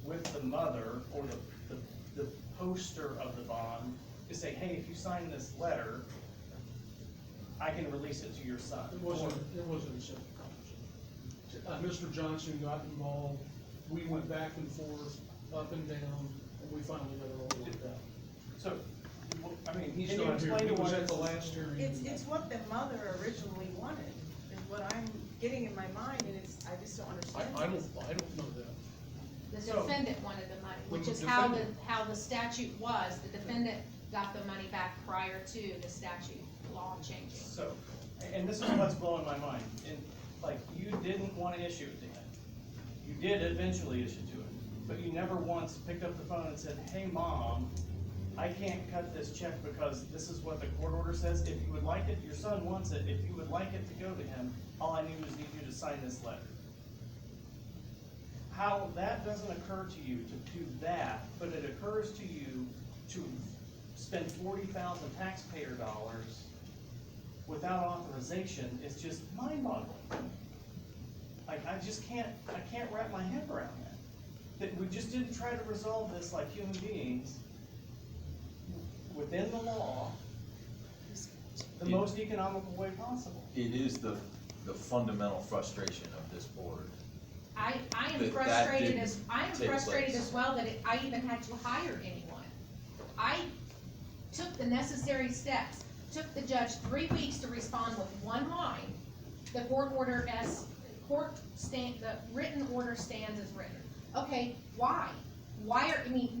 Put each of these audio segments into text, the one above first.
with the mother or the poster of the bond to say, hey, if you sign this letter, I can release it to your son. It wasn't a simple conversation. Mr. Johnson got involved, we went back and forth, up and down, and we finally got it all worked out. So, I mean, He's can you not here, explain he to was us? at the last hearing. It's what the mother originally wanted, is what I'm getting in my mind, and I just don't understand. I don't know that. The So- defendant wanted the money, which The is how defendant. how the statute was, the defendant got the money back prior to the statute law changing. So, and this is what's blowing my mind, and, like, you didn't wanna issue it to him. You did eventually issue to him, but you never once picked up the phone and said, hey, Mom, I can't cut this check because this is what the court order says. If you would like it, your son wants it, if you would like it to go to him, all I need you to sign this letter. How that doesn't occur to you to do that, but it occurs to you to spend 40,000 taxpayer dollars without authorization is just mind-boggling. Like, I can't wrap my head around that. That we just didn't try to resolve this like human beings within the law, the most economical way possible. It is the fundamental frustration of this board. I am That frustrated didn't take place. as well that I even had to hire anyone. I took the necessary steps, took the judge 3 weeks to respond with one line. The court order the written order stands as written. Okay, why?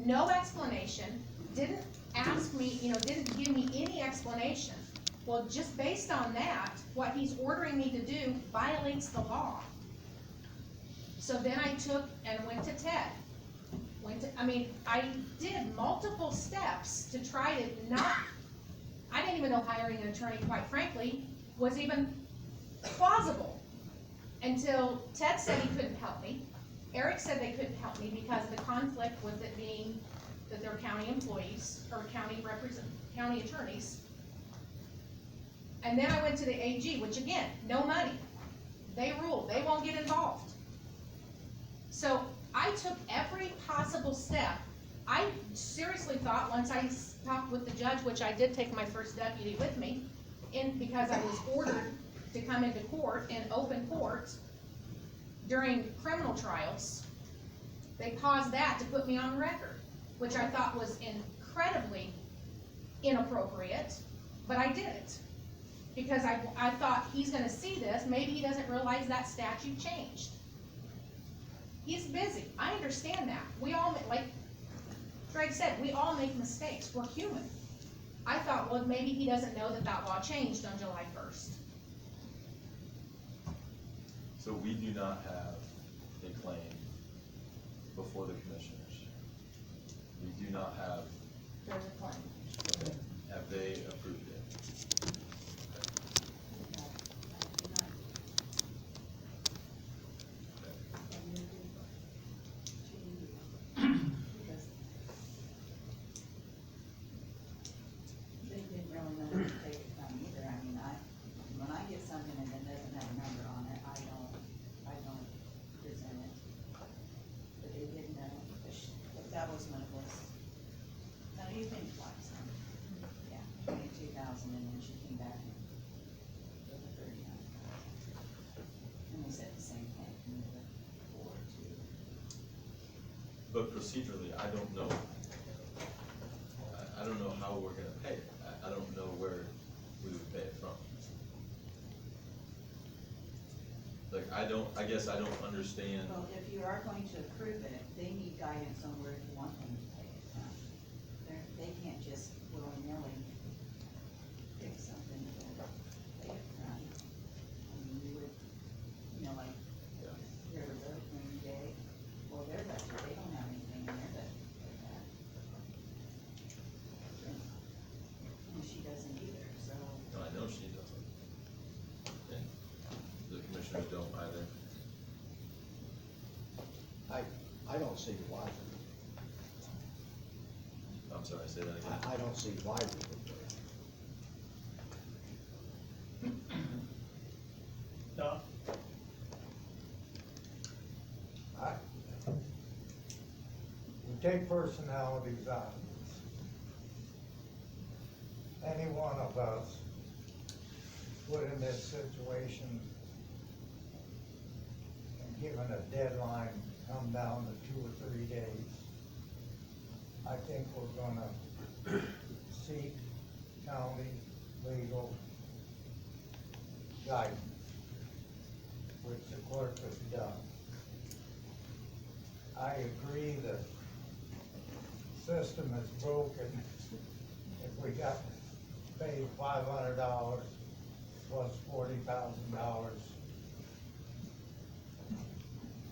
No explanation, didn't ask me, didn't give me any explanation. Well, just based on that, what he's ordering me to do violates the law. So then I took and went to Ted. I did multiple steps to try to I didn't even know hiring an attorney, quite frankly, was even plausible. Until Ted said he couldn't help me. Eric said they couldn't help me because of the conflict with it being that they're county employees, or county attorneys. And then I went to the AG, which again, no money. They rule, they won't get involved. So I took every possible step. I seriously thought, once I talked with the judge, which I did take my first deputy with me, because I was ordered to come into court in open court during criminal trials, they paused that to put me on record, which I thought was incredibly inappropriate, but I did it. Because I thought, he's gonna see this, maybe he doesn't realize that statute changed. He's busy, I understand that. We all, like Greg said, we all make mistakes, we're human. I thought, well, maybe he doesn't know that that law changed on July 1st. So we do not have a claim before the commissioners. We do not have, There's a claim. have they approved it? They didn't really know where to take it from either. When I get something and it doesn't have a number on it, I don't present it. But they didn't know, but that was when it was, now you think twice, huh? Yeah, 22,000, and then she came back with a 39,000. And they said the same thing from the board too. But procedurally, I don't know. I don't know how we're gonna pay it. I don't know where we would pay it from. Like, I guess I don't understand. Well, if you are going to approve it, they need guidance on where you want them to take it from. They can't just willy-nilly pick something to pay it from. You would, like, Yeah. River Road, Green Day, well, their budget, they don't have anything in their budget for that. And she doesn't either, so. No, I know she doesn't. And the commissioners don't either. I don't see why. I'm sorry, say that again. I don't see why we would do it. No, take personalities out of this. Any one of us put in this situation and given a deadline, come down to 2 or 3 days, I think we're gonna seek county legal guidance, which the clerk has done. I agree that system is broken. If we got paid $500 plus $40,000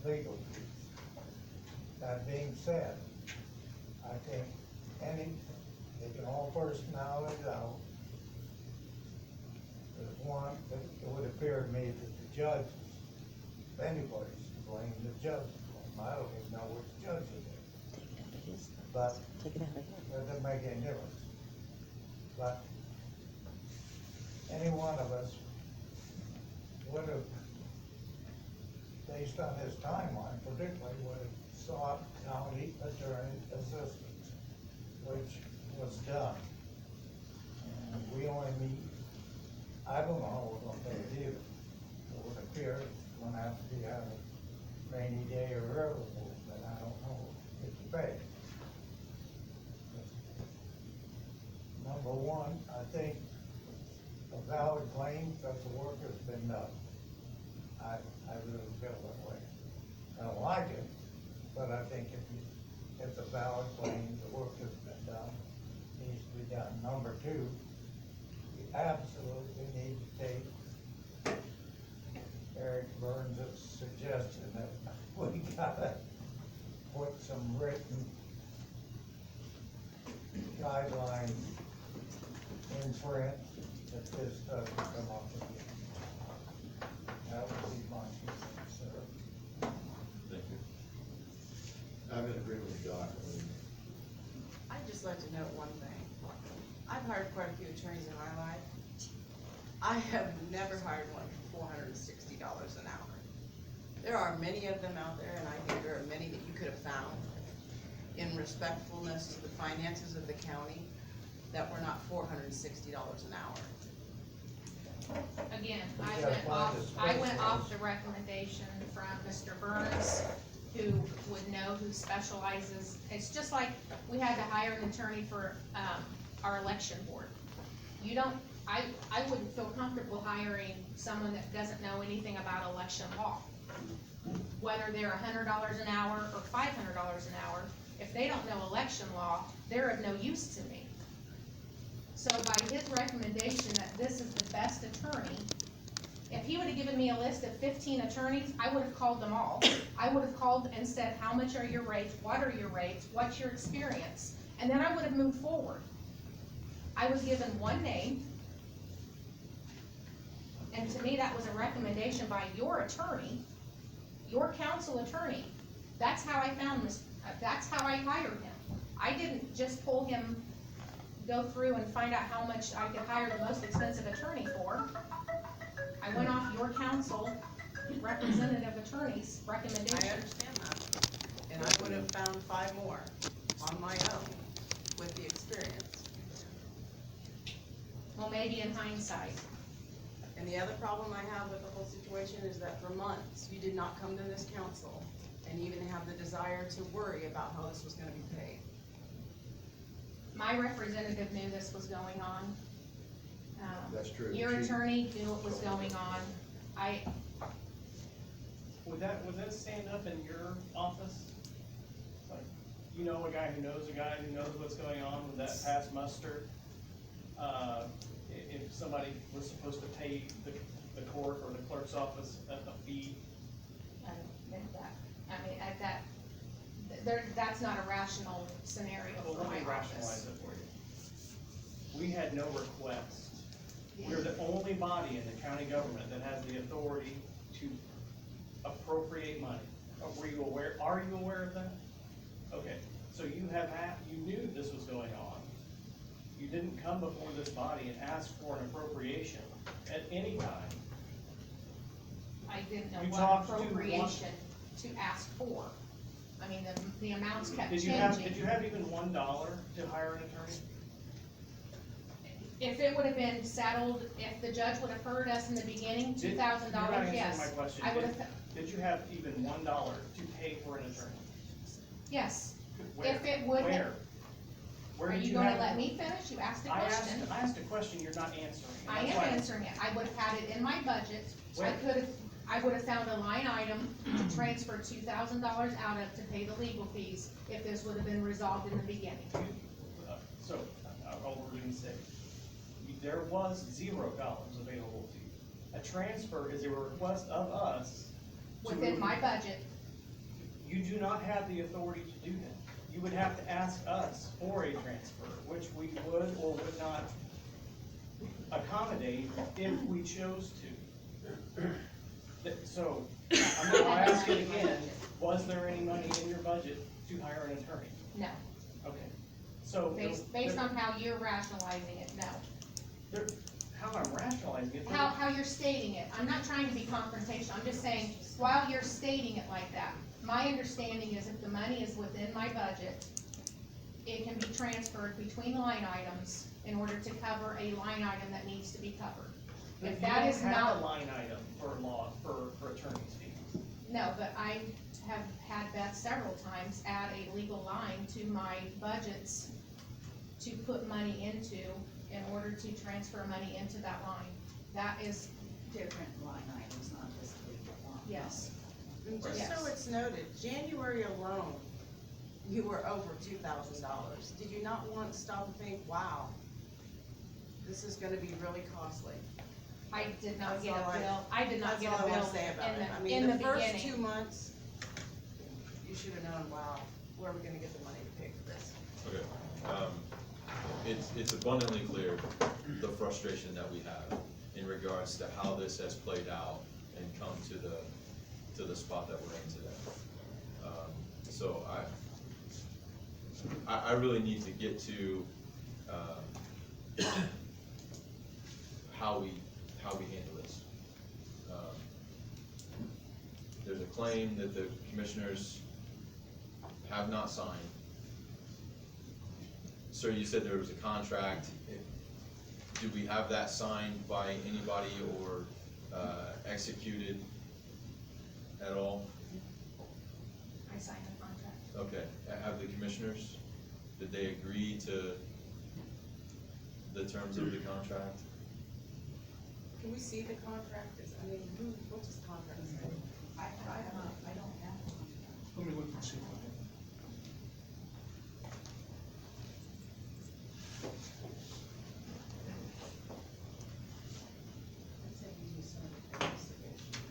legal fees. That being said, I think taking all personalities out, there's one, it would appear to me that the judges, if anybody's to blame, the judge is to blame. I don't even know which judge it is. But that doesn't make any difference. But any one of us would have, based on his timeline particularly, would have sought county attorney assistance, which was done. And we only meet, I don't know how we're gonna pay it either. It would appear it's gonna have to be on a rainy day or irrevocable, but I don't know if you pay. Number one, I think a valid claim that the work has been done. I really feel that way. I don't like it, but I think if it's a valid claim, the work has been done, needs to be done. Number two, we absolutely need to take Eric Burns' suggestion that we gotta put some written guidelines in print that this doesn't come up again. That would be my feeling, sir. Thank you. I'm in agreement with Doc. I'd just like to note one thing. I've hired quite a few attorneys in my life. I have never hired one for $460 an hour. There are many of them out there, and I think there are many that you could have found in respectfulness to the finances of the county that were not $460 an hour. Again, We gotta find a I went space off for the recommendation from Mr. Burns, who would know, who specializes. It's just like we had to hire an attorney for, our election board. I wouldn't feel comfortable hiring someone that doesn't know anything about election law. Whether they're $100 an hour or $500 an hour, if they don't know election law, they're of no use to me. So by his recommendation that this is the best attorney, if he would have given me a list of 15 attorneys, I would have called them all. I would have called and said, how much are your rates? What are your rates? What's your experience? And then I would have moved forward. I was given one name, and to me, that was a recommendation by your attorney, your council attorney. That's how I found this, that's how I hired him. I didn't just pull him, go through and find out how much I could hire the most expensive attorney for. I went off your council representative attorney's I recommendation. understand that. And I would have found 5 more on my own with the experience. Well, maybe in hindsight. And the other problem I have with the whole situation is that for months, you did not come to this council and even have the desire to worry about how this was gonna be paid. My representative knew this was going on. That's true. Your attorney knew what was going on. Would that stand up in your office? Like, you know a guy who knows what's going on, would that pass muster? If somebody was supposed to pay the court or the clerk's office a fee? I don't think that, I mean, that's not a rational scenario Well, for let my me rationalize office. it for you. We had no request. We're the only body in the county government that has the authority to appropriate money. Are you aware of that? Okay, so you knew this was going on. You didn't come before this body and ask for an appropriation at any time. I didn't know You what talked to appropriation to ask for. I mean, the amounts kept Did changing. you have even $1 to hire an attorney? If it would have been settled, if the judge would have heard us in the beginning, Did- $2,000, You're not answering yes. my question. I would have, Did you have even $1 to pay for an attorney? yes. Where? If it would have- Where? Where Are did you you gonna have? let me finish? You asked a question. I asked a question, you're not answering. I That's am why- answering it. I would have had it in my budget. Where? I would have found a line item to transfer $2,000 out of to pay the legal fees if this would have been resolved in the beginning. So, I'll reinstate. There was $0 available to you. A transfer is a request of us to. Within my budget, You do not have the authority to do that. You would have to ask us for a transfer, which we would or would not accommodate if we chose to. So, I'll ask it again, was there any money in your budget to hire an attorney? no. Okay, so. Based on how you're rationalizing it, no. How I'm rationalizing it. How you're stating it. I'm not trying to be confrontational. I'm just saying, while you're stating it like that, my understanding is if the money is within my budget, it can be transferred between line items in order to cover a line item that needs to be covered. If that is You don't have a not, line item for attorney's fees. no, but I have had Beth several times add a legal line to my budgets to put money into in order to transfer money into that line. That is, Different line items, not just legal line. yes. And just so Yes. it's noted, January alone, you were over $2,000. Did you not want to stop and think, wow, this is gonna be really costly? I did not That's get all a I- bill, I did not get a That's all I bill wanna say about it. I in mean, the the first beginning. 2 months, you should have known, wow, where are we gonna get the money to pay for this? Okay, it's abundantly clear the frustration that we have in regards to how this has played out and come to the spot that we're in today. So I really need to get to, how we handle this. There's a claim that the commissioners have not signed. Sir, you said there was a contract. Do we have that signed by anybody or executed at all? I signed the contract. Okay, have the commissioners, did they agree to the terms of the contract? Can we see the contract? I mean, what does the contract say? I don't have one. Let me look and see. It said you used some investigation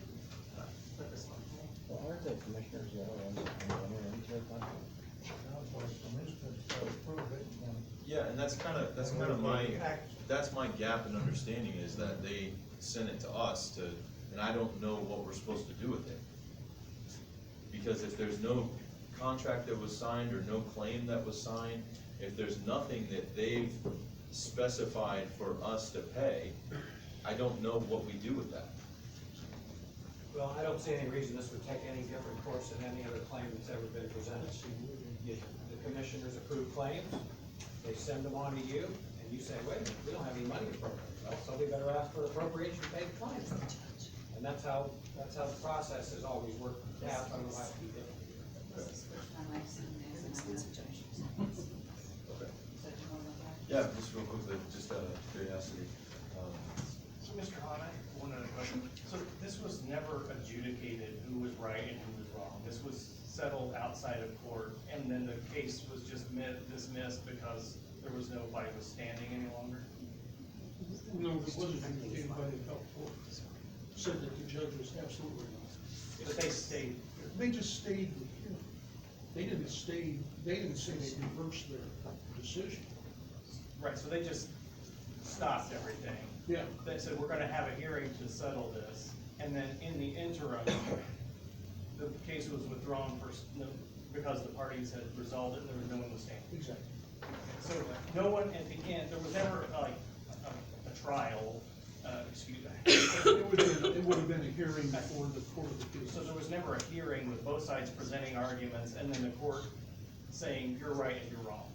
for this one. Well, aren't the commissioners the other ones that can enter into a contract? Sounds like the commissioners approve it, and Yeah, and that's my gap in understanding is that they sent it to us to, and I don't know what we're supposed to do with it. Because if there's no contract that was signed or no claim that was signed, if there's nothing that they've specified for us to pay, I don't know what we do with that. Well, I don't see any reason this would take any different course than any other claim that's ever been presented. The commissioners approve claims, they send them on to you, and you say, wait a minute, we don't have any money to appropriate. Well, so we better ask for appropriation to pay the claim. And that's how the process has always worked. Yeah, I don't know why it be different. This is the first time I've seen this, and I'm not judging. Okay. So do you want to look at it? Yeah, just real quickly, just out of curiosity. So, Mr. Hahn, I have one other question. So this was never adjudicated who was right and who was wrong. This was settled outside of court, and then the case was just dismissed because there was nobody was standing any longer? No, there wasn't anybody that helped court. Said that the judge was absolutely not. But they stayed. They just stayed with him. They didn't say they reversed their decision. Right, so they just stopped everything. Yeah. They said, we're gonna have a hearing to settle this, and then in the interim, the case was withdrawn because the parties had resolved it and there was no one was standing. Exactly. So no one, at the end, there was never like a trial, excuse me. It would have been a hearing before the Court of Appeals. So there was never a hearing with both sides presenting arguments and then the court saying, you're right and you're wrong.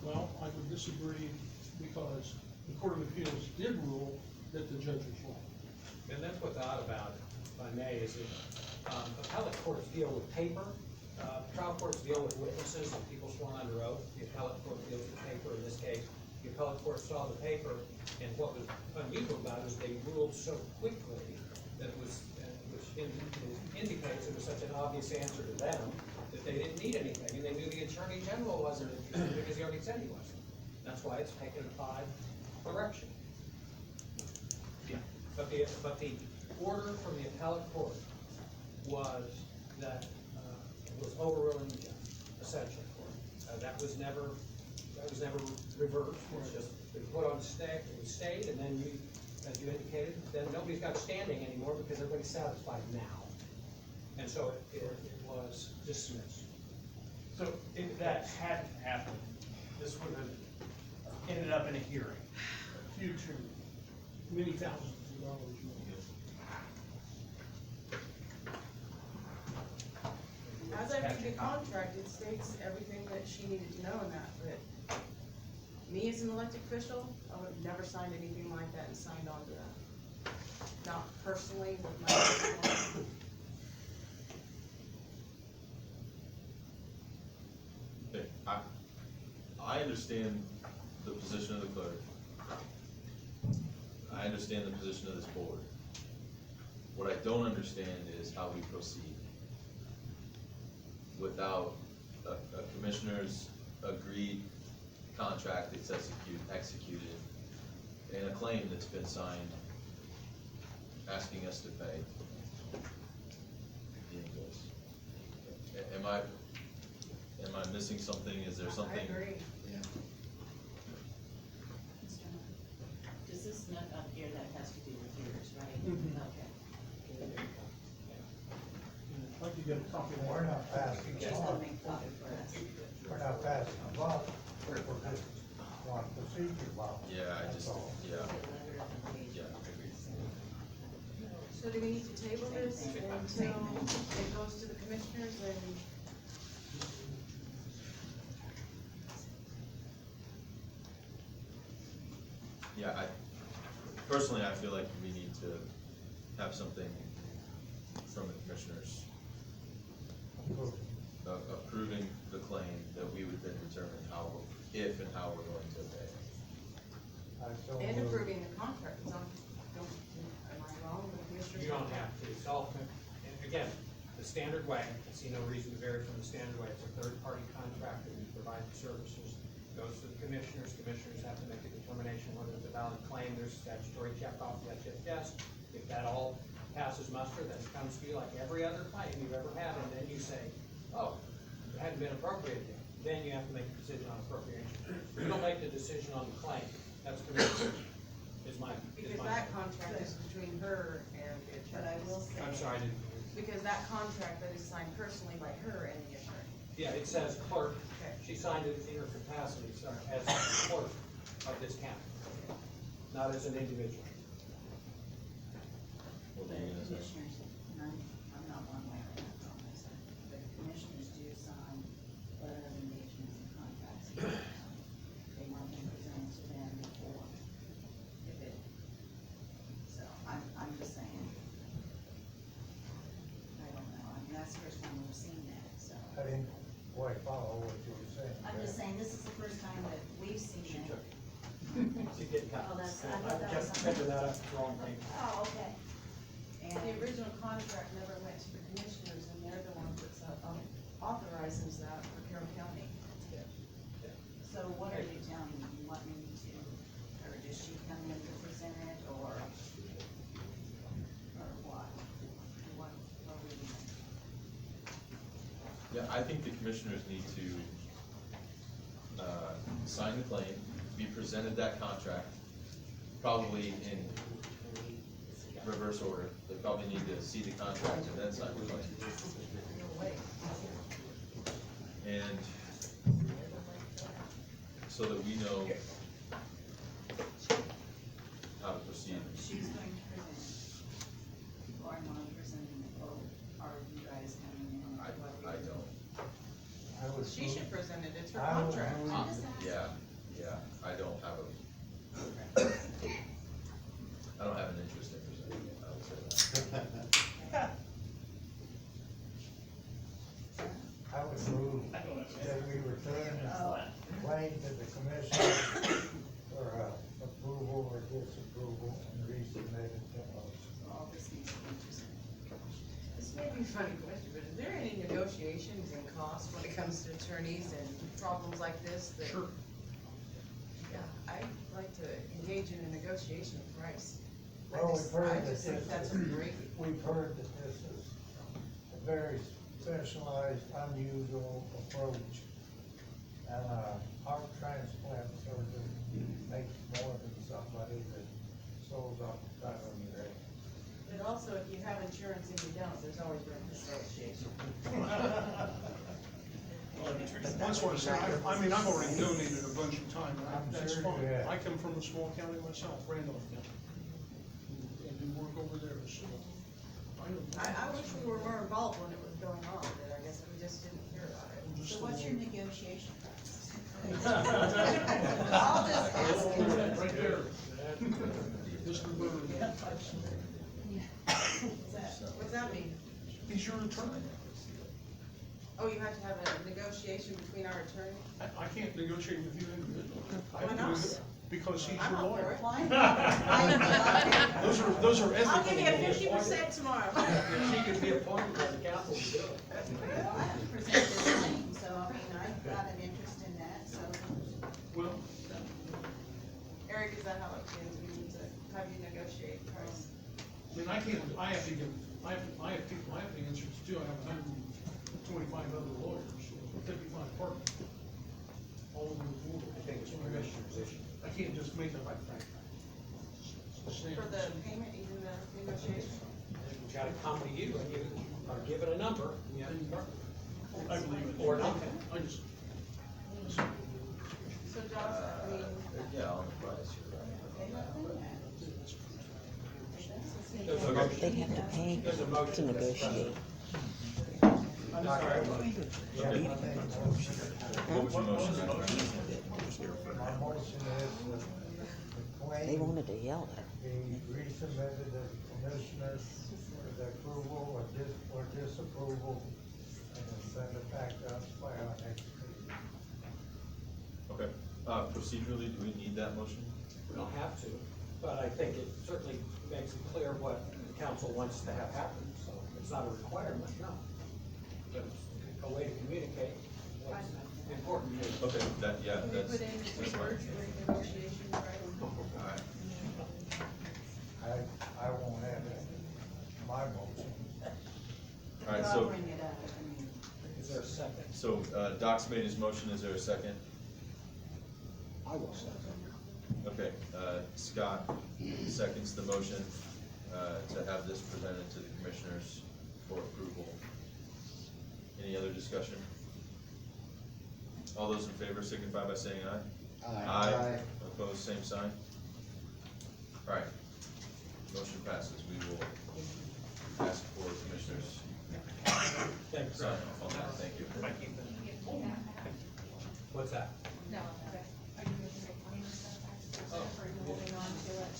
Well, I would disagree because the Court of Appeals did rule that the judge was wrong. And that's what's odd about it, if I may, is that appellate courts deal with paper, trial courts deal with witnesses and people sworn under oath. The appellate court deals with paper. In this case, the appellate court saw the paper, and what was unusual about it is they ruled so quickly that it was, which indicates it was such an obvious answer to them that they didn't need anything, and they knew the Attorney General wasn't interested because he already said he wasn't. That's why it's taken a 5 correction. Yeah. But the order from the appellate court was that, was overruling the judge, essentially. That was never reversed, it's just, it was put on stay, it was stayed, and then you, as you indicated, then nobody's got standing anymore because everybody's satisfied now. And so it was dismissed. So if that hadn't happened, this would have ended up in a hearing. Huge hearing, many thousands of dollars more. As I read the contract, it states everything that she needed to know in that, but me as an elected official, I would have never signed anything like that and signed on to that. Not personally with my personal. Okay, I understand the position of the clerk. I understand the position of this board. What I don't understand is how we proceed without a commissioner's agreed contract that's executed, and a claim that's been signed asking us to pay the invoice. Am I missing something? Is there something? I agree. Does this note up here that has to do with yours, right? Mhm. Okay. I'd like to get a copy of We're that. not passing Just law, to make copy for us. we're not passing a law, we're just on procedure law. Yeah, I That's just, all. yeah, Letter of engagement. yeah, I agree. So do we need to table this until it goes to the commissioners and? Yeah, personally, I feel like we need to have something from the commissioners approving the claim that we would then determine how, if and how we're going to pay. And approving the contract, am I wrong, the commissioners? You don't have to, it's all, and again, the standard way, I see no reason to vary from the standard way, it's a third-party contract that we provide the services, goes to the commissioners have to make a determination whether it's a valid claim, there's statutory checkoff, yes. If that all passes muster, then it comes to you like every other claim you've ever had, and then you say, oh, it hadn't been appropriated yet, then you have to make a decision on appropriation. You don't make the decision on the claim, that's commissioner, is my. Because that contract is between her and the attorney. But I will say. I'm sorry, I didn't. Because that contract that is signed personally by her and the attorney. Yeah, it says clerk, Okay. she signed it in her capacity, sorry, as clerk of this county, not as an individual. What The are you gonna say? commissioners, and I'm not one way or another on this, but commissioners do sign letter of engagements and contracts. They want them presented to them before, if it, so I'm just saying. I don't know, I mean, that's the first time we've seen that, so. I didn't quite follow what you were saying. I'm just saying, this is the first time that we've seen She it. took it. She did cut Oh, it. that's, I I thought that was kept something. picking that up, wrong thing. Oh, okay. And. The original contract never went to the commissioners, and they're the ones that authorizes that for Carroll County. So what are you telling me? You want me to, or does she come in to present it, or what? What are we doing? Yeah, I think the commissioners need to, sign the claim, be presented that contract, probably in reverse order. They probably need to see the contract and then sign the claim. And so that we know how how to proceed. She's going to present it. People are not presenting it, or are you guys coming in? I don't, I would She move- should present it, it's her I would contract. move- yeah, I don't have an interest in presenting it, I would say that. I would move that we return the claim to the commission for approval or disapproval and resubmit it to us. All this needs to be presented. This may be a funny question, but is there any negotiations and costs when it comes to attorneys and problems like this that? Sure. Yeah, I'd like to engage in a negotiation price. Well, we've heard I that just think this that's is- great. We've heard that this is a very specialized, unusual approach. And heart transplant surgeon makes more than somebody that sews up the cut on your head. But also, if you have insurance and you don't, there's always room for negotiation. That's what I said, I mean, I've already donated a bunch of time, I'm that's sure fine. you have. I come from a small county myself, Randolph County. And do work over there, so I know. I wish we were more involved when it was going on, but I guess we just didn't hear about it. I'm just So what's your a- negotiation price? I'll just ask you. Right there. Mr. Burr, What's that mean? he's your attorney. Oh, you have to have a negotiation between our attorney? I can't negotiate with you individually. I Why not? Because he's I'm your up for lawyer. it. Why not? Those are ethical. I'll give you a rules. 50% tomorrow. She could be appointed by the council to do it. Well, I haven't presented this claim, so I mean, I've got an interest in that, so. Well, Eric, is that how it is? We need to have you negotiate price? I mean, I have to give, I have people I have to answer to too, I have 125 other lawyers, 55 partners. All over the world. I think it's a commissioner's issue. I can't just make up, For the payment, even the negotiation? It's gotta come to you, and you are given a number, and you have to work. I believe it. Or not. I just, So Josh, I mean, Yeah, on the price, you're right. There's a Okay. motion. They have to pay There's a motion. to negotiate. Okay. What was your motion? My motion is that the claim. They wanted to yell at her. Be resubmitted to the commissioners for the approval or disapproval, and then send it back to us by our next meeting. Okay, procedurally, do we need that motion? We don't have to, but I think it certainly makes it clear what the council wants to have happen, so it's not a requirement, no. But it's a way to communicate what's important to you. Okay, can we that's put in the fine. words for negotiation price? Alright, I won't have it in my motion. alright, I'll so, bring it up, I mean. Is there a second? so, Doc's made his motion, is there a second? I will second. Okay, Scott seconds the motion, to have this presented to the commissioners for approval. Any other discussion? All those in favor signify by saying aye. Aye. Opposed, same sign. Alright, motion passes, we will ask for commissioners Thanks, sign off on that, thank you. What's that? No. Are you moving the claim stuff back? Or are you holding on to it?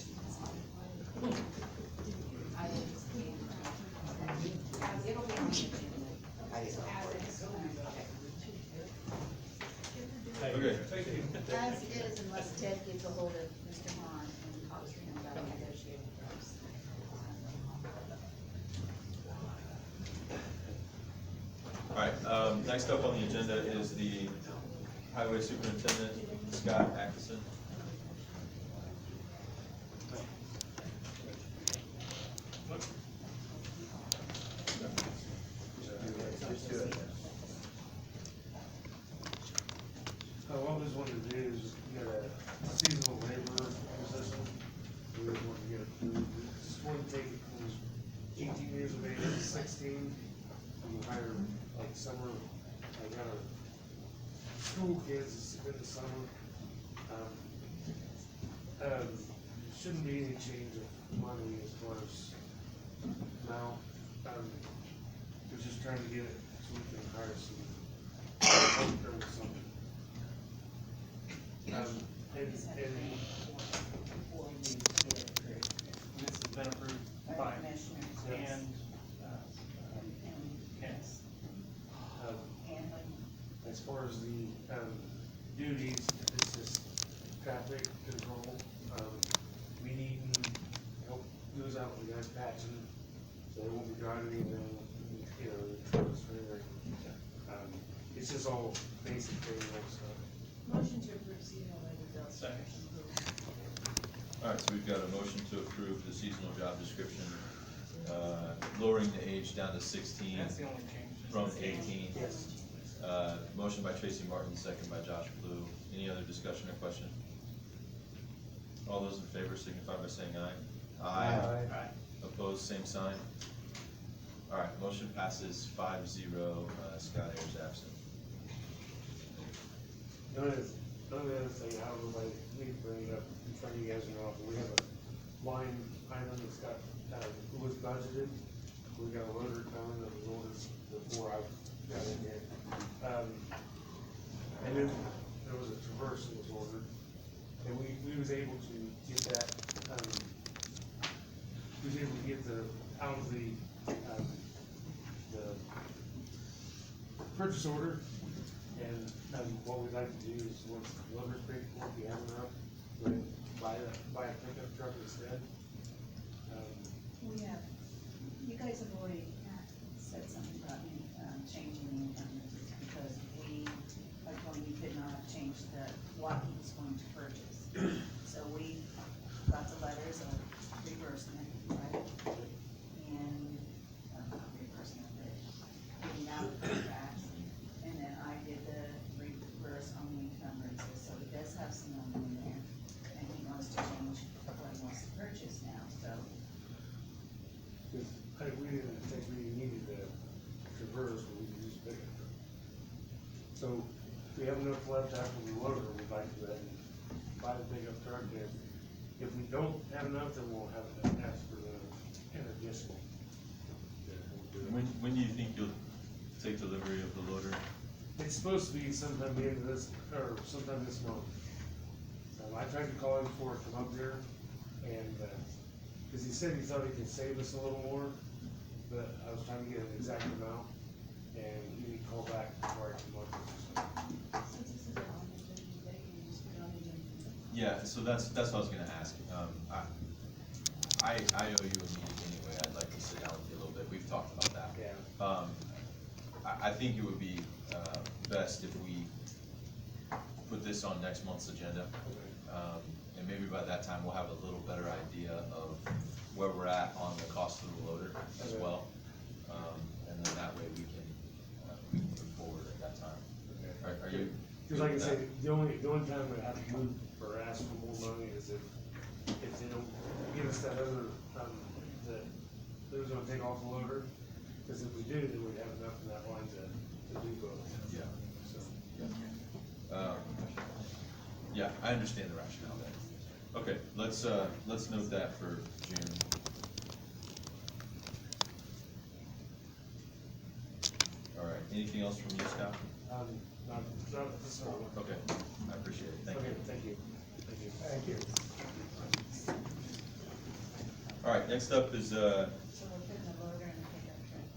It'll be on the agenda. As is. Okay. thank you. As is, unless Ted gets a hold of Mr. Hahn and talks to him about a negotiating price. Alright, next up on the agenda is the Highway Superintendent, Scott Atkinson. What we just wanted to do is get a seasonal labor position. We just want to get approved. Just want to take it from 18 years of age to 16. And hire like summer, I got a school kids in the summer. shouldn't be any change of money as far as now. We're just trying to get it so we can hire some, or something. And Before we get it approved. This has been approved By by, commissioners. and, And, and as far as the, duties, it's just traffic control, weeding, help goes out with the guys patching, so they won't be driving anything, you know, the trucks or anything. It's just all basic things, so. Motion to approve seasonal labor job Second. description. All right, so we've got a motion to approve the seasonal job description, lowering the age down to 16 that's the only change. from 18. Yes. Motion by Tracy Martin, second by Josh Blue. Any other discussion or question? All those in favor signify by saying aye. Aye. Opposed, same sign. All right, motion passes 5-0, Scott Ayers absent. The only other thing, I don't know if I need to bring it up in front of you guys or not, but we have a line item that's got, who was budgeted. We got a loader coming that was ordered before I got in here. And then there was a Traverse that was ordered, and we was able to get that, we was able to get out of the purchase order. And, what we'd like to do is, once the loader's paid for, if you have enough, then buy a pickup truck instead. we have, you guys have already said something about me, changing the income, because we, I told you could not change what he was going to purchase. So we got the letters of reimbursement, right? And, not reimbursement, but getting out the contracts. And then I did the reverse on the encumbrances, so he does have some money in there. And he wants to change what he wants to purchase now, so. We didn't think we needed the Traverse, but we could use a pickup truck. So, if we have enough left after we load it, we'd like to go ahead and buy the pickup truck, and if we don't have enough, then we'll have to ask for an additional. When do you think you'll take delivery of the loader? It's supposed to be sometime the end of this, or sometime this month. I tried to call him before I come up here, and, cause he said he thought he could save us a little more, but I was trying to get an exact amount, and he didn't call back before I come up here, so. Since this is on the agenda, they can just put it on the agenda. Yeah, so that's what I was gonna ask. I owe you a meeting anyway. I'd like to sit down with you a little bit. We've talked about that. Yeah. I think it would be, best if we put this on next month's agenda. And maybe by that time, we'll have a little better idea of where we're at on the cost of the loader as Okay. well. And then that way we can move forward at that time. Are you? Cause like I said, the only time we have to move or ask for more money is if they don't give us that other, that they're gonna take off the loader. Cause if we do, then we'd have enough in that line to do both. Yeah. So. Yeah, I understand the rationale there. Okay, let's note that for June. All right, anything else from you, Scott? Not at this moment. Okay, I appreciate it, thank you. Okay, thank you. Thank you. Thank you. All right, next up is, So we're putting the loader in the pickup truck.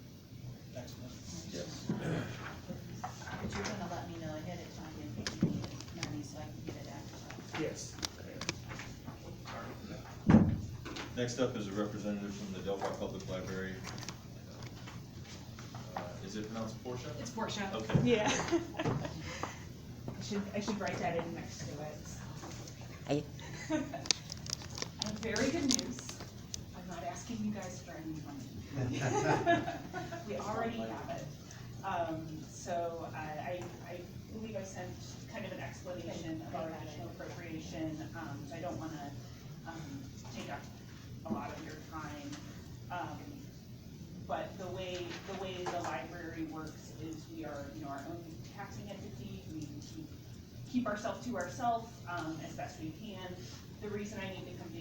Next one. yes, But you're gonna let me know ahead of time if you need money so I can get it advertised. Yes. next up is a representative from the Delphi Public Library. Is it pronounced Portia? It's Portia. Okay. Yeah. I should write that in next to it. I have very good news. I'm not asking you guys for any money. We already have it. So I believe I sent kind of an explanation of our additional appropriation. So I don't wanna, take up a lot of your time. But the way the library works is we are, our own taxing entity. We keep ourselves to ourselves, as best we can. The reason I need to come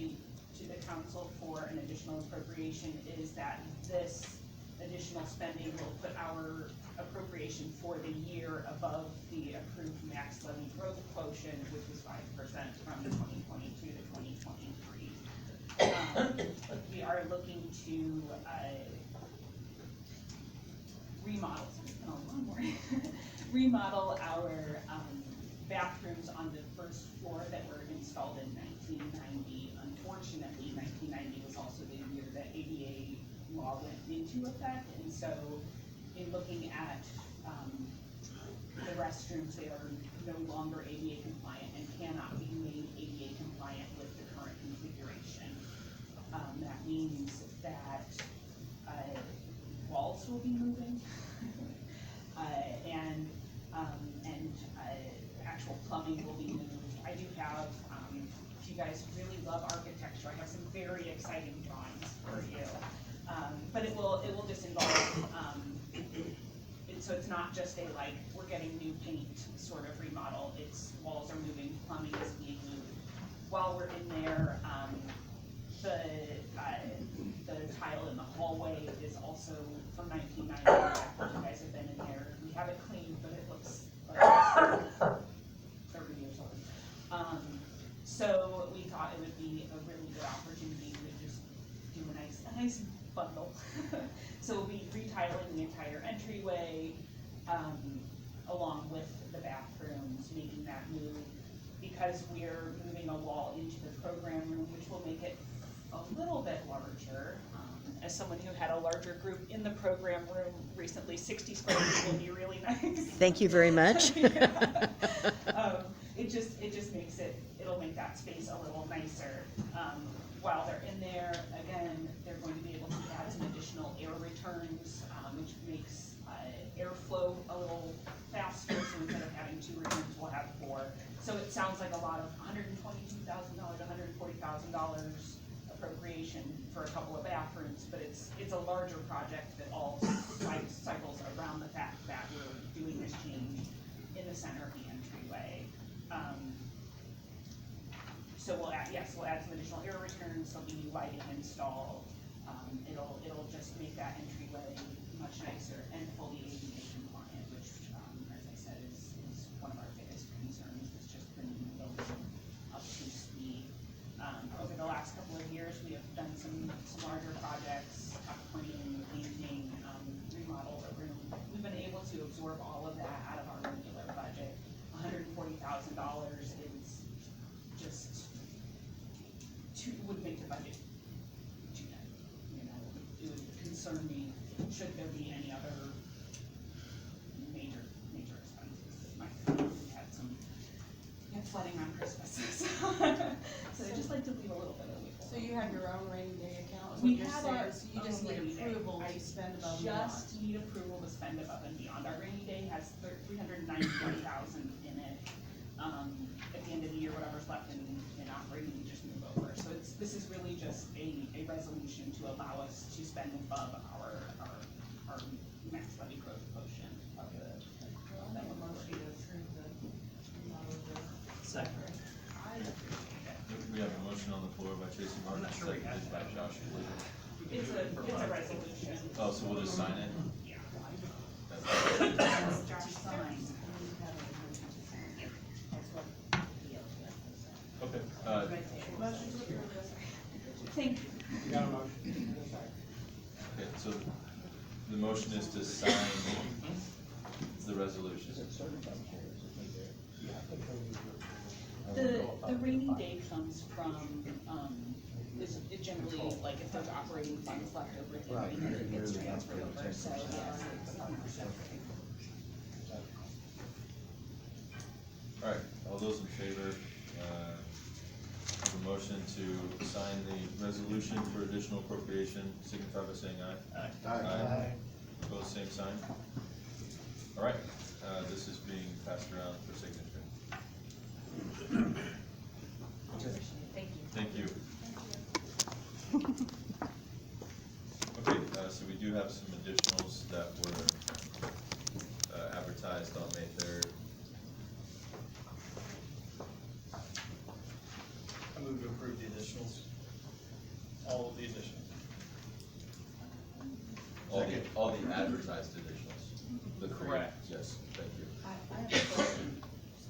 to the council for an additional appropriation is that this additional spending will put our appropriation for the year above the approved max levy growth quotient, which was 5% from 2022 to 2023. We are looking to remodel, remodel our bathrooms on the first floor that were installed in 1990. Unfortunately, 1990 was also the year that ADA law went into effect, and so in looking at the restrooms, they are no longer ADA compliant and cannot be made ADA compliant with the current configuration. That means that walls will be moving and actual plumbing will be moved. I do have, if you guys really love architecture, I have some very exciting drawings for you. But it will just involve, so it's not just a like, we're getting new paint sort of remodel, it's walls are moving, plumbing is being moved. While we're in there, the tile in the hallway is also from 1990, after you guys have been in there. We have it cleaned, but it looks like it's 30 years old. So we thought it would be a really good opportunity to just do a nice bundle. So we'll be retiling the entire entryway, along with the bathrooms, making that move. Because we're moving a wall into the program room, which will make it a little bit larger. As someone who had a larger group in the program room recently, 60 square feet will be really nice. Thank you very much. It just makes it, it'll make that space a little nicer. While they're in there, again, they're going to be able to add some additional air returns, which makes airflow a little faster. So instead of having 2 returns, we'll have 4. So it sounds like a lot of $122,000, $140,000 appropriation for a couple of bathrooms, but it's a larger project that all cycles around the fact that we're doing this change in the center of the entryway. So we'll add some additional air returns, there'll be new lighting installed. It'll just make that entryway much nicer and fully ADA compliant, which, as I said, is one of our biggest concerns, is just bringing the building up to speed. Over the last couple of years, we have done some larger projects, top cleaning, painting, remodel the room. We've been able to absorb all of that out of our regular budget. $140,000 is just would make the budget too tight. You know, it would concern me should there be any other major expenses. We had flooding on Christmas, so I just like to leave a little bit of wiggle. So you have your own rainy day account? We have our So you just need rainy day. approval to spend above and beyond? Just need approval to spend above and beyond. Our rainy day has $391,000 in it. At the end of the year, whatever's left in operating, we just move over. So this is really just a resolution to allow us to spend above our max levy growth quotient of the. I'll make a motion to approve the remodel of the. Second. I appreciate it. We have a motion on the floor by Tracy Martin, seconded by Josh Wood. It's a resolution. Oh, so we'll just sign it? Yeah. Josh signed, and then you have a motion to sign. That's what the other Okay, Motion to approve this. Thank you. You got a motion? okay, so the motion is to sign the resolution. The rainy day comes from, is it generally, like, if there's operating funds left over at the end of the year, it gets transferred over, so, yes. All right, all those in favor, of the motion to sign the resolution for additional appropriation, signify by saying aye. Aye. Opposed, same sign. All right, this is being passed around for signature. Thank you. Thank you. Okay, so we do have some additionals that were advertised on May 3rd. I move to approve the additionals. advertised additionals. The three. Correct. Yes, thank you. I have a question,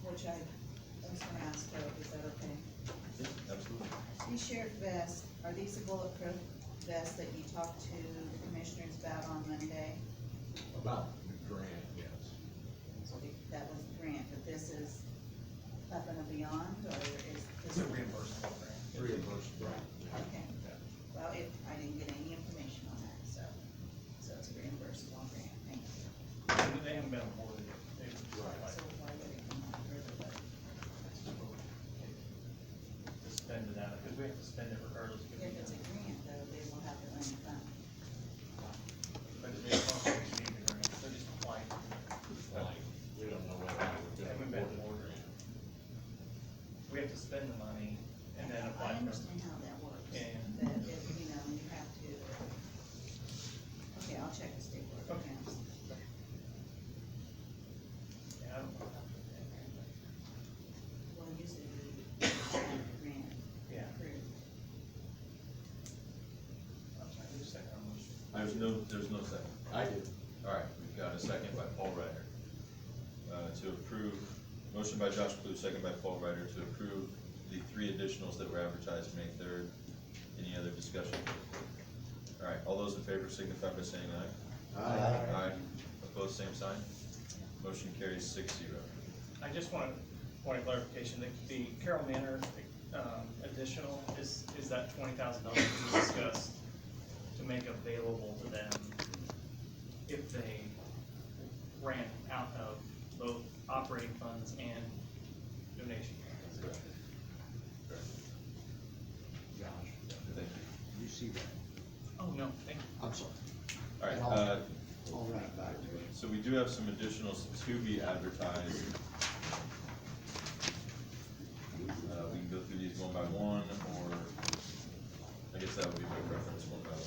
which I was gonna ask, though, is that okay? Yeah, absolutely. These sheriff vests, are these the bulletproof vests that you talked to the commissioners about on Monday? About the grant, yes. So that was the grant, but this is up and beyond, or is It's this? a reimbursement program. Reimbursed, right. Okay, well, I didn't get any information on that, so it's a reimbursable grant, thank you. They haven't been awarded yet. They've, like, So why would it come out further, but, to spend it out, because we have to spend it regardless. if it's a grant, though, they will have to earn the fund. But they don't need the grant, they're just applying. We don't know whether They haven't been awarded. We have to spend the money and then apply I for it. understand how that works, And- that if, you know, you have to, okay, I'll check the state board of Okay. accounts. Yeah, I don't know. Well, usually we have the grant Yeah. approved. I'm sorry, just a second, I'm just- There's no second. I did. All right, we've got a second by Paul Ryder. To approve, motion by Josh Clue, second by Paul Ryder to approve the three additionals that were advertised May 3rd. Any other discussion? All right, all those in favor signify by saying aye. Aye. Opposed, same sign. Motion carries 6-0. I just want a point of clarification, that the Carroll Manor, additional is that $20,000 we discussed to make available to them if they ran out of both operating funds and donation funds. Correct. Correct. Josh, Thank you. you see that? Oh, no, thank you. I'm sorry. All right, I'll run it back to you. so we do have some additionals to be advertised. We can go through these one by one, or I guess that would be my preference, one by one.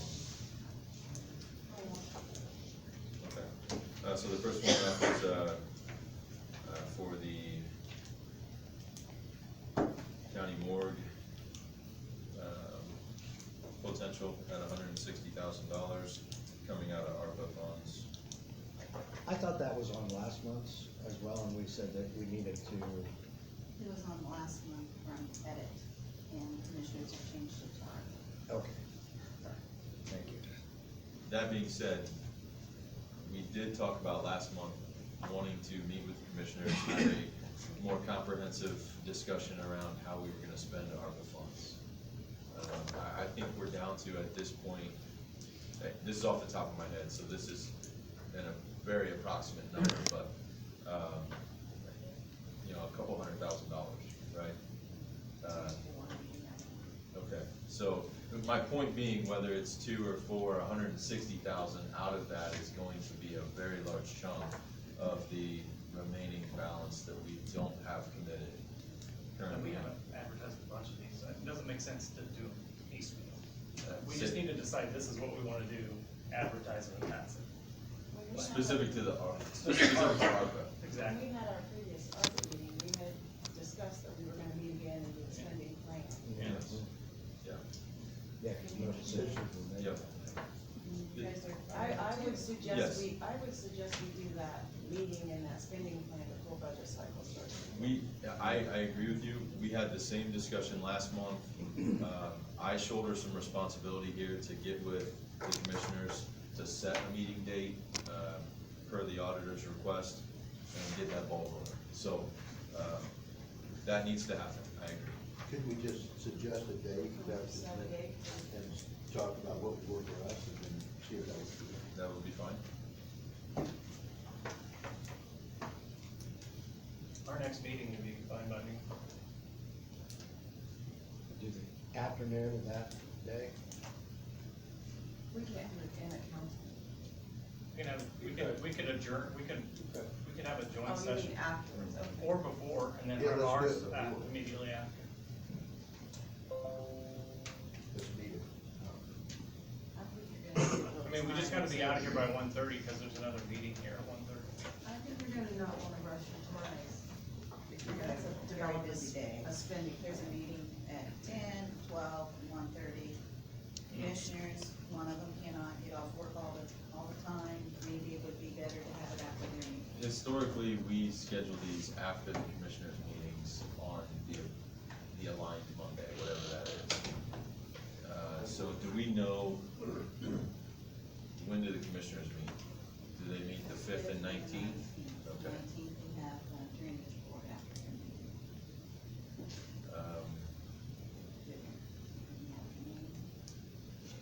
Okay, so the first one up is, for the county morgue, potential at $160,000 coming out of ARPA funds. I thought that was on last month's as well, and we said that we needed to, It was on last month from edit, and commissioners have changed it to our. okay. All right, thank you. That being said, we did talk about last month wanting to meet with the commissioners, have a more comprehensive discussion around how we were gonna spend ARPA funds. I think we're down to, at this point, this is off the top of my head, so this is a very approximate number, but, a couple $100,000, right? Okay, so my point being, whether it's 2 or 4, 160,000 out of that is going to be a very large chunk of the remaining balance that we don't have committed And currently. we haven't advertised a bunch of these, so it doesn't make sense to do them piecemeal. We just need to decide this is what we wanna do, advertise it and pass it. Specific to the ARPA. Exactly. When we had our previous ARPA meeting, we had discussed that we were gonna meet again and do a spending plan. Yes. Yeah, Yeah, because no decisions were made. Yep. You guys are, I would Yes. suggest we do that meeting and that spending plan before budget cycle starts. I agree with you. We had the same discussion last month. I shoulder some responsibility here to get with the commissioners to set a meeting date, per the auditor's request, and get that ball rolling. So, that needs to happen, I agree. Could we just suggest a date, Set a date. and talk about what would work for us, and then see if that would be. That would be fine. Our next meeting would be fine by me. Do the afternoon of that day? We can't do it in a council. We could adjourn, we could have a joint Oh, you session, mean afterwards, okay. or before, and then Yeah, have let's do ours it before. immediately after. This meeting. I think you're gonna need a little I mean, we just time. gotta be out of here by 1:30, cause there's another meeting here at 1:30. I think you're gonna not wanna rush your ties. If you're That's a gonna very develop busy day. a spending. There's a meeting at 10, 12, and 1:30. Commissioners, one of them cannot get off work all the time, maybe better to have it after their meeting. Historically, we schedule these after the commissioners' meetings on the aligned Monday, whatever that is. So do we know, when do the commissioners meet? Do they meet the fifth and nineteenth? Okay. Nineteenth, we have drainage board after their meeting.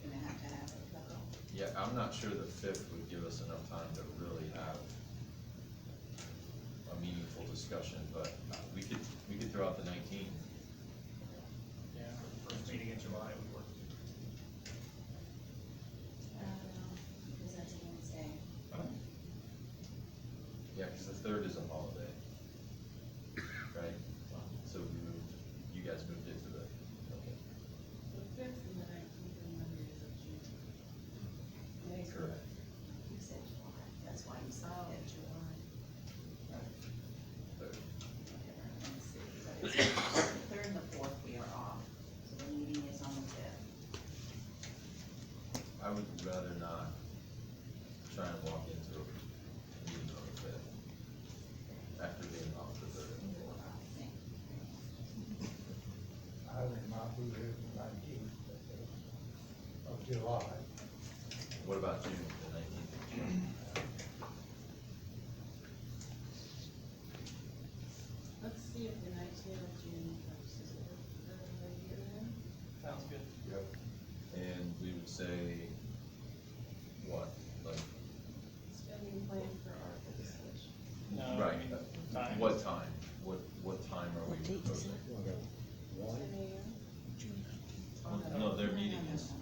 You're gonna have to have a couple. Yeah, I'm not sure the fifth would give us enough time to really have a meaningful discussion, but we could throw out the 19th. Yeah, first meeting in July would work. Because that's a Wednesday. Yeah, because the third is a holiday, right? So we moved, you guys moved it to the, okay. The fifth and the nineteenth and Mondays of June. Correct. You said July, that's why you said Oh, that July. Third. Let me see, but it's the third and the fourth we are off, so the meeting is on the fifth. I would rather not try and walk into a meeting on the fifth, after being off the third and the fourth. I will not be here the nineteenth of July. What about June, the 19th of June? Let's see if the nineteenth of June comes, is it, everybody here then? Sounds good. Yep. And we would say, what, like, Spending plan for ARPA discussion. No, right, I mean, time. what time? What time are we proposing? Wanna go one? 10 a.m.? No, their meeting is,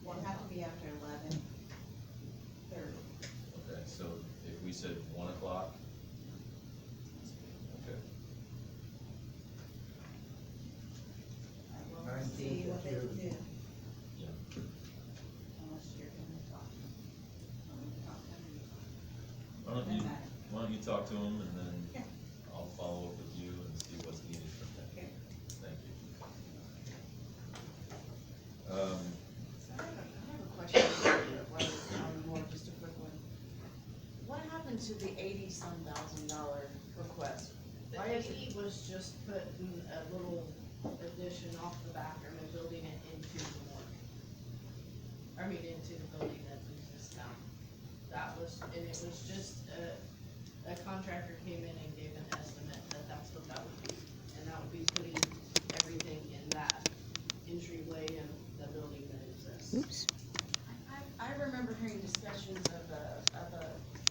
Will have to be after 11:30. okay, so if we said 1 o'clock? Okay. I will see what they can do, Yeah. unless you're gonna talk. I'm gonna talk to you. Why don't you, Doesn't matter. why don't you talk to them and then Okay. I'll follow up with you and see what's needed from them. Okay. Thank you. So I have a question, more just a quick one. What happened to the $80-some thousand request? The Why is it? 80 was just putting a little addition off the back room and building it into the morgue. I mean, into the building that exists now. That was, and it was just, a contractor came in and gave an estimate that that's what that would be. And that would be putting everything in that entryway and the building that exists. I remember hearing discussions of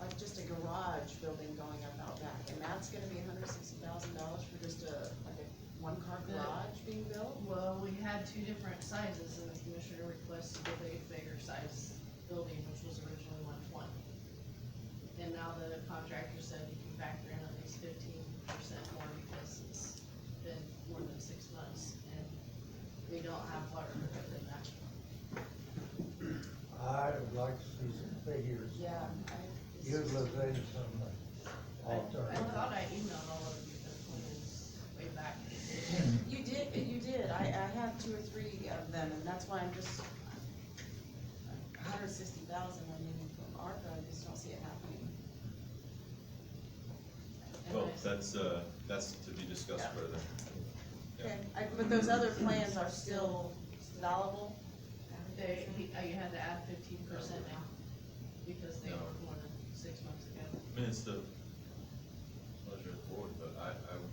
like just a garage building going up out back, and that's gonna be $160,000 for just like a one-car garage being built? Well, we had two different sizes, and the commissioner requested a bigger size building, which was originally 120. And now the contractor said you can factor in at least 15% more because it's been more than 6 months, and we don't have larger than that. I would like to see some figures. Yeah. Utilization I alternative. thought I emailed all of you the plans way back. You did, I have 2 or 3 of them, and that's why I'm just, $160,000, I mean, from ARPA, I just don't see it happening. And Well, I- that's to be discussed Yeah. further. Yeah. Okay, but those other plans are still valuable? you had to add 15% now, because they No. were more than 6 months ago. I mean, it's the pleasure of the board, but I would,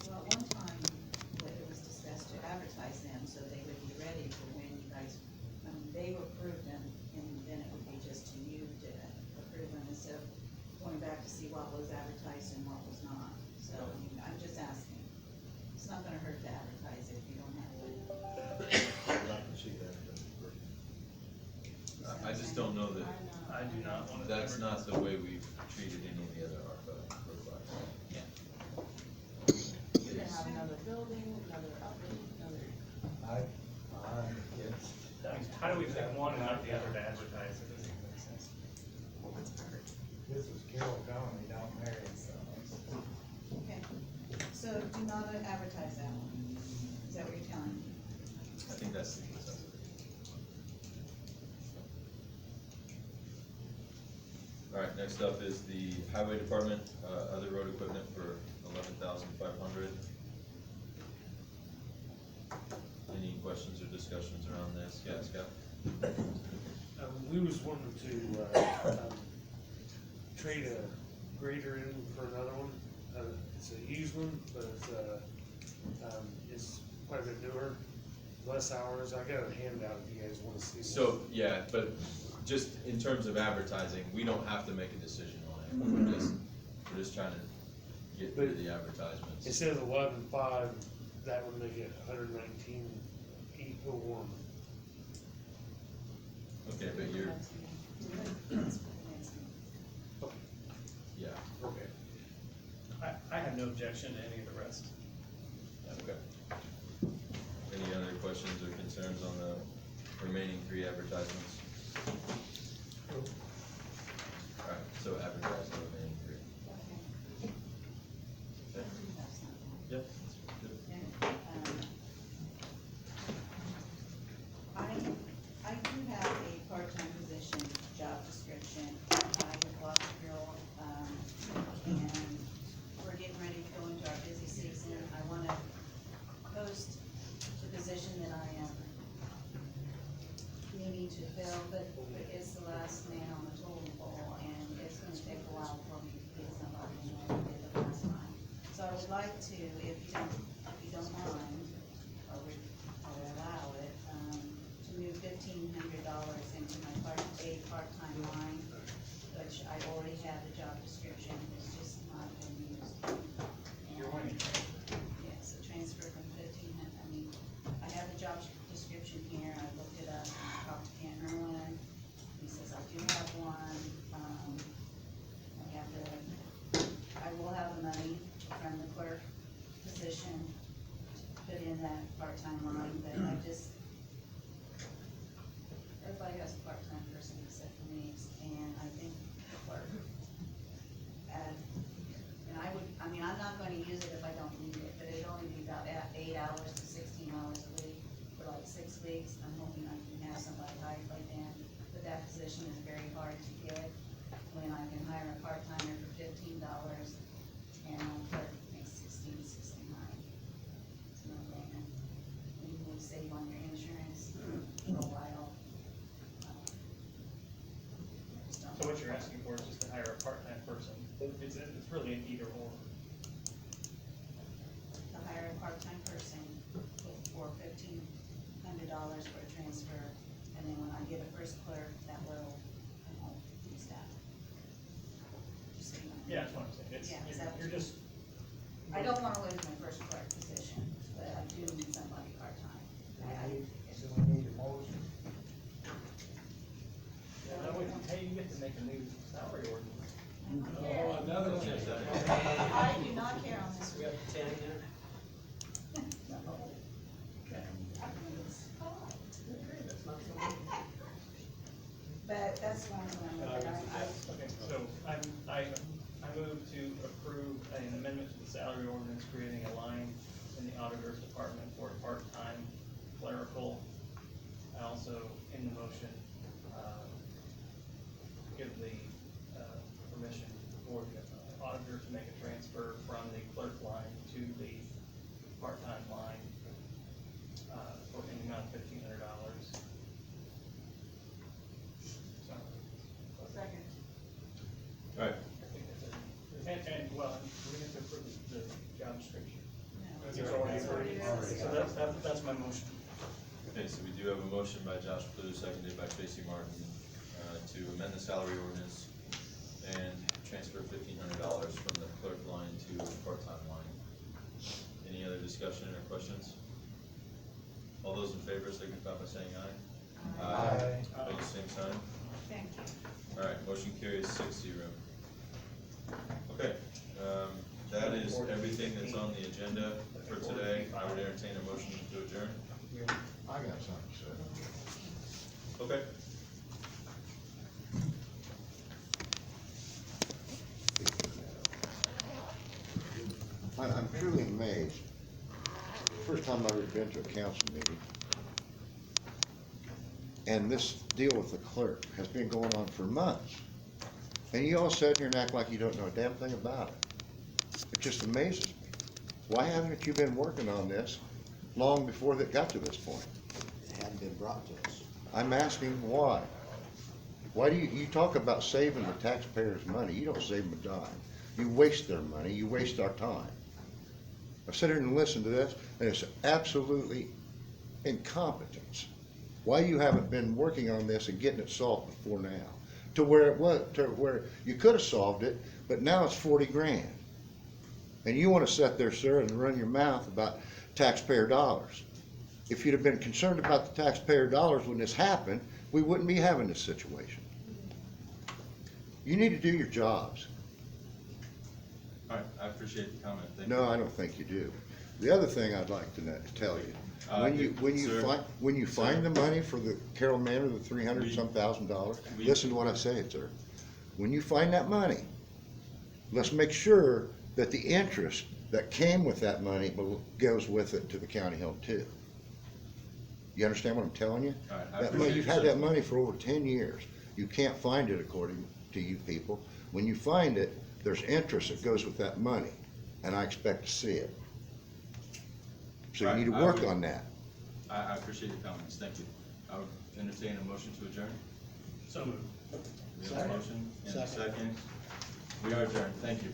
Well, at one time, it was discussed to advertise them so they would be ready for when you guys, they approved them, and then it would be just to you to approve them instead of going back to see what was advertised and what was not. So, I mean, I'm just asking. It's not gonna hurt to advertise it if you don't have to. I'd like to see that. I just don't know that, I do not want to. that's not the way we've treated any of the other ARPA requests. You're gonna have another building, another oven, another, I'm against. How do we pick one and not the other to advertise? It doesn't even make sense. This is Carroll County, not Marion. Okay, so do not advertise that one. Is that what you're telling me? I think that's the consensus. Alright, next up is the highway department, other road equipment for $11,500. Any questions or discussions around this? Yeah, Scott? We was wanting to, trade a grader in for another one. It's a used one, but, it's quite a bit newer, less hours. I got a handout if you guys wanna see. So, yeah, but just in terms of advertising, we don't have to make a decision on it. We're just trying to get through the advertisements. It says 11.5, that would make it 119.01. Okay, but you're, yeah, Okay. I have no objection to any of the rest. okay. Any other questions or concerns on the remaining 3 advertisements? Alright, so advertise the remaining 3. Okay. Yep. Good. I do have a part-time position, job description. I have lost Carroll, and we're getting ready to go into our busy season. I wanna post the position that I am needing to fill, but it's the last man on the totem pole, and it's gonna take a while for me to get somebody in there to get the last line. So I would like to, if you don't mind, or allow it, to move $1,500 into my part-time line, which I already have the job description, it's just not been used. You're winning. Yes, a transfer from 1,500, I mean, I have the job description here, I looked it up, and I talked to Kent Irwin, he says I do have one, I will have the money from the clerk position to put in that part-time line, but I just, everybody has a part-time person except for me, and I think the clerk. And I'm not gonna use it if I don't need it, but it'd only be about 8 hours to 16 hours a week for like 6 weeks. I'm hoping I can have somebody hired by then, but that position is very hard to get when I can hire a part-timer for $15 and a clerk makes 16, 69. It's no brainer. And you will save on your insurance for a while. So what you're asking for is just to hire a part-time person. It's really an either or. To hire a part-time person for $1,500 for a transfer, and then when I get a first clerk, that will, use that. Just so you know. Yeah, that's what I'm saying. Yeah, is that what You're you- just, I don't wanna lose my first clerk position, but I do need somebody part-time. So we need a motion. that way, hey, you get to make a new salary ordinance. Oh, another one. I do not care on this. We got 10 there. But that's one of them, but Okay, so I move to approve an amendment to the salary ordinance creating a line in the auditor's department for a part-time clerical. I also, in the motion, give the permission for the auditor to make a transfer from the clerk line to the part-time line for an amount of $1,500. So, Second. Alright, I think that's it. And, well, we have to approve the job description. No. It's already approved. So that's my motion. okay, so we do have a motion by Josh Blue, seconded by Tracy Martin, to amend the salary ordinance and transfer $1,500 from the clerk line to the part-time line. Any other discussion or questions? All those in favor signify by saying aye. Aye. Opposed, same sign. Thank you. Alright, motion carries 6-0. Okay, that is everything that's on the agenda for today. I would entertain a motion to adjourn. I got something to say. Okay. I'm truly amazed. First time I've ever been to a council meeting. And this deal with the clerk has been going on for months. And you all sit here and act like you don't know a damn thing about it. It just amazes me. Why haven't you been working on this long before it got to this point? It hadn't been brought to us. I'm asking why. Why do you talk about saving the taxpayers' money? You don't save them a dime. You waste their money, you waste our time. I've sat here and listened to this, and it's absolutely incompetence. Why you haven't been working on this and getting it solved before now? To where you could have solved it, but now it's 40 grand. And you wanna sit there, sir, and run your mouth about taxpayer dollars. If you'd have been concerned about the taxpayer dollars when this happened, we wouldn't be having this situation. You need to do your jobs. All right, I appreciate the comment, thank you. No, I don't think you do. The other thing I'd like to tell you, sir, when you find the money for the Carroll Manor, the $300-some thousand, listen to what I say, sir. When you find that money, let's make sure that the interest that came with that money goes with it to the county home too. You understand what I'm telling you? All right, I That money, appreciate you've you, had sir. that money for over 10 years. You can't find it according to you people. When you find it, there's interest that goes with that money, and I expect to see it. So you Right, need to I work would- on that. I appreciate your comments, thank you. I would entertain a motion to adjourn. So moved. We have a motion and a second. We are adjourned, thank you.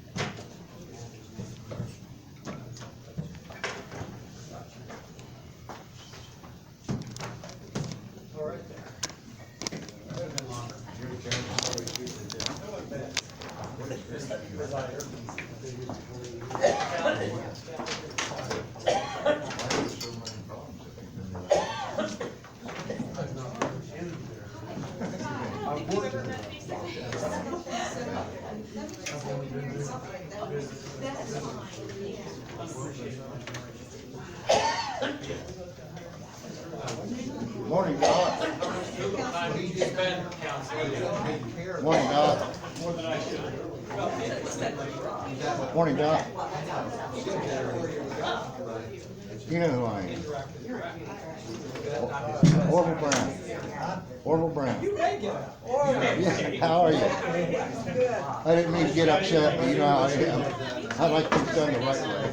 Morning, Doc. Morning, Doc. Morning, Doc. You know who I am. Orville Brown. Orville Brown. Yeah, how are you? I didn't mean to get upset, but you know how I am. I like things done the right way.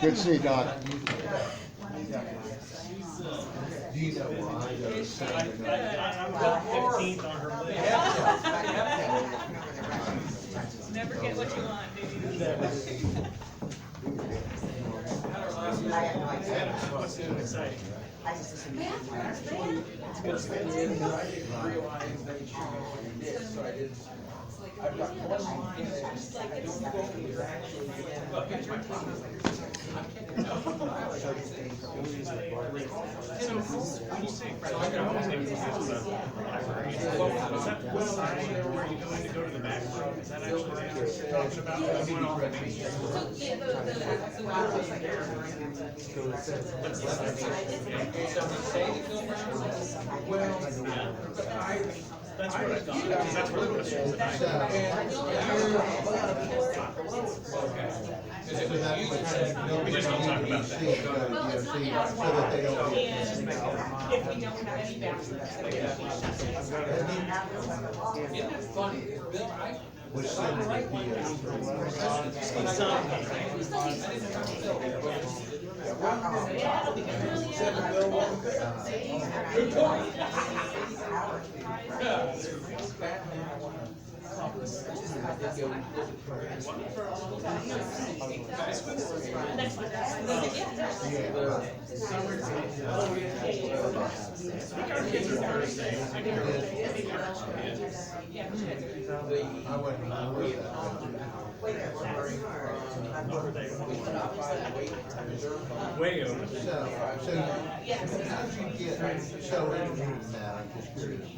Good to see you, Doc. Do you know why? I'm about 15th on her list. Never get what you want, do you? What's new and exciting? So, when you say private, I was maybe confused about the library. Is that one side where you going to go to the back room? Is that actually what you're talking about? Or the one off of Main Street? What's the That's what I thought, because that's where the questions that we just don't talk about that. If we don't have any bathrooms, then Isn't it funny, Bill, Way over. So how'd you get so into that? I'm just curious.